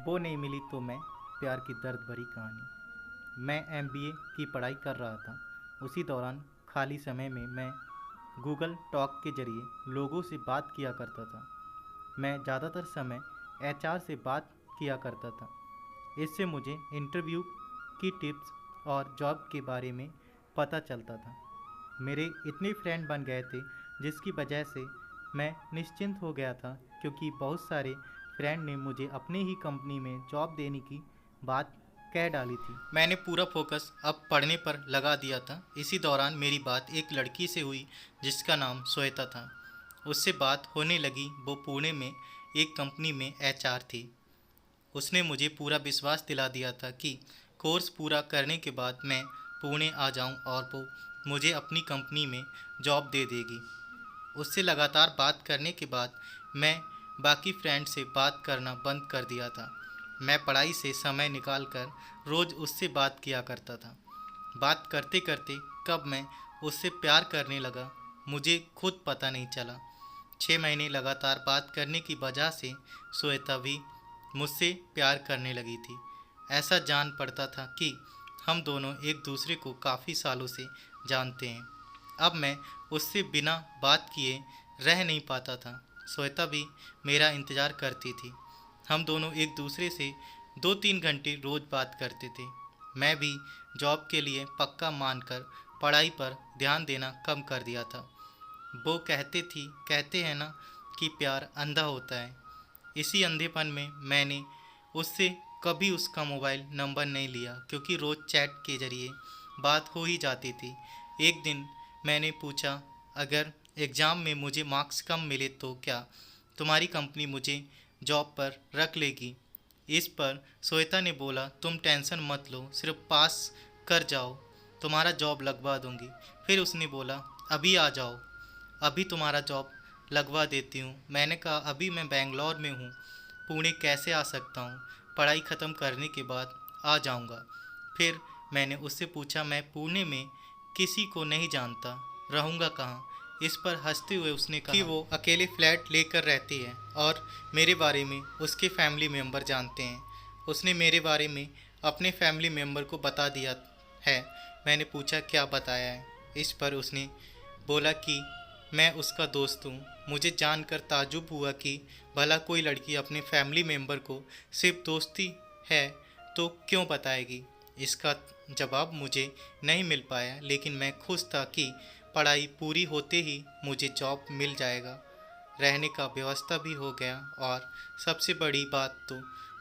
वो नहीं मिली तो मैं, प्यार की दर्द भरी कहानी। मैं एमबीए की पढ़ाई कर रहा था। उसी दौरान खाली समय में मैं गूगल टॉक के जरिए लोगों से बात किया करता था। मैं ज़्यादातर समय एचआर से बात किया करता था। इससे मुझे इंटरव्यू की टिप्स और जॉब के बारे में पता चलता था। मेरे इतने फ्रेंड बन गए थे जिसकी वजह से मैं निश्चिंत हो गया था, क्योंकि बहुत सारे फ्रेंड ने मुझे अपने ही कंपनी में जॉब देने की बात कह डाली थी। मैंने पूरा फोकस अब पढ़ने पर लगा दिया था। इसी दौरान मेरी बात एक लड़की से हुई जिसका नाम श्वेता था। उससे बात होने लगी। वो पुणे में एक कंपनी में एचआर थी। उसने मुझे पूरा विश्वास दिला दिया था कि कोर्स पूरा करने के बाद मैं पुणे आ जाऊं और वो मुझे अपनी कंपनी में जॉब दे देगी। उससे लगातार बात करने के बाद मैं बाकी फ्रेंड से बात करना बंद कर दिया था। मैं पढ़ाई से समय निकालकर रोज़ उससे बात किया करता था। बात करते करते कब मैं उससे प्यार करने लगा, मुझे खुद पता नहीं चला। 6 महीने लगातार बात करने की वजह से श्वेता भी मुझसे प्यार करने लगी थी। ऐसा जान पड़ता था कि हम दोनों एक दूसरे को काफ़ी सालों से जानते हैं। अब मैं उससे बिना बात किए रह नहीं पाता था। श्वेता भी मेरा इंतज़ार करती थी। हम दोनों एक दूसरे से 2-3 घंटे रोज़ बात करते थे। मैं भी जॉब के लिए पक्का मानकर पढ़ाई पर ध्यान देना कम कर दिया था। वो कहते हैं ना कि प्यार अंधा होता है। इसी अंधेपन में मैंने उससे कभी उसका मोबाइल नंबर नहीं लिया, क्योंकि रोज़ चैट के ज़रिए बात हो ही जाती थी। एक दिन मैंने पूछा, अगर एग्ज़ाम में मुझे मार्क्स कम मिले तो क्या तुम्हारी कंपनी मुझे जॉब पर रख लेगी? इस पर श्वेता ने बोला, तुम टेंशन मत लो, सिर्फ पास कर जाओ, तुम्हारा जॉब लगवा दूंगी। फिर उसने बोला, अभी आ जाओ, अभी तुम्हारा जॉब लगवा देती हूँ। मैंने कहा, अभी मैं बेंगलोर में हूँ, पुणे कैसे आ सकता हूँ? पढ़ाई ख़त्म करने के बाद आ जाऊँगा। फिर मैंने उससे पूछा, मैं पुणे में किसी को नहीं जानता, रहूँगा कहाँ? इस पर हंसते हुए उसने कहा कि वो अकेले फ्लैट लेकर रहती है और मेरे बारे में उसके फैमिली मेम्बर जानते हैं। उसने मेरे बारे में अपने फैमिली मेम्बर को बता दिया है। मैंने पूछा, क्या बताया है? इस पर उसने बोला कि मैं उसका दोस्त हूँ। मुझे जानकर ताज्जुब हुआ कि भला कोई लड़की अपने फैमिली मेम्बर को सिर्फ दोस्ती है तो क्यों बताएगी। इसका जवाब मुझे नहीं मिल पाया, लेकिन मैं खुश था कि पढ़ाई पूरी होते ही मुझे जॉब मिल जाएगा, रहने का व्यवस्था भी हो गया और सबसे बड़ी बात तो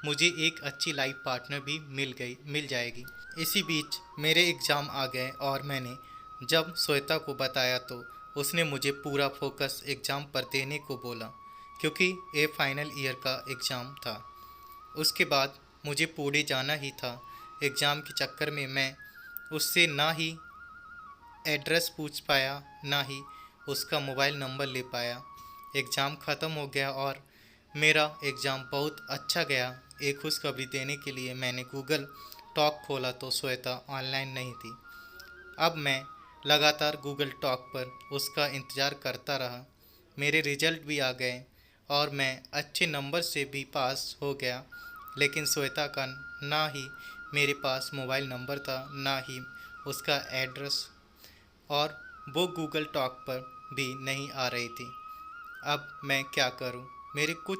मुझे एक अच्छी लाइफ पार्टनर भी मिल जाएगी। इसी बीच मेरे एग्ज़ाम आ गए और मैंने जब श्वेता को बताया तो उसने मुझे पूरा फोकस एग्ज़ाम पर देने को बोला, क्योंकि ये फाइनल ईयर का एग्ज़ाम था। उसके बाद मुझे पुणे जाना ही था। एग्ज़ाम के चक्कर में मैं उससे ना ही एड्रेस पूछ पाया, ना ही उसका मोबाइल नंबर ले पाया। एग्ज़ाम ख़त्म हो गया और मेरा एग्ज़ाम बहुत अच्छा गया। एक खुशखबरी देने के लिए मैंने गूगल टॉक खोला तो श्वेता ऑनलाइन नहीं थी। अब मैं लगातार गूगल टॉक पर उसका इंतज़ार करता रहा। मेरे रिजल्ट भी आ गए और मैं अच्छे नंबर से भी पास हो गया, लेकिन श्वेता का ना ही मेरे पास मोबाइल नंबर था, ना ही उसका एड्रेस, और वो गूगल टॉक पर भी नहीं आ रही थी। अब मैं क्या करूं? मेरे कुछ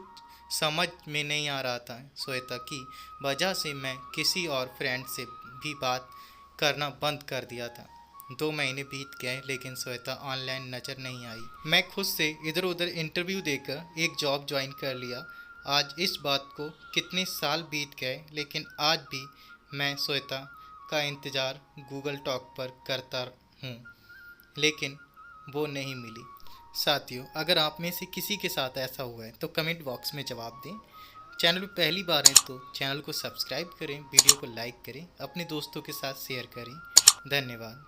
समझ में नहीं आ रहा था। श्वेता की वजह से मैं किसी और फ्रेंड से भी बात करना बंद कर दिया था। 2 महीने बीत गए, लेकिन श्वेता ऑनलाइन नज़र नहीं आई। मैं खुद से इधर उधर इंटरव्यू देकर एक जॉब ज्वाइन कर लिया। आज इस बात को कितने साल बीत गए, लेकिन आज भी मैं श्वेता का इंतज़ार गूगल टॉक पर करता हूँ, लेकिन वो नहीं मिली। साथियों, अगर आप में से किसी के साथ ऐसा हुआ है तो कमेंट बॉक्स में जवाब दें। चैनल पर पहली बार है तो चैनल को सब्सक्राइब करें, वीडियो को लाइक करें, अपने दोस्तों के साथ शेयर करें। धन्यवाद।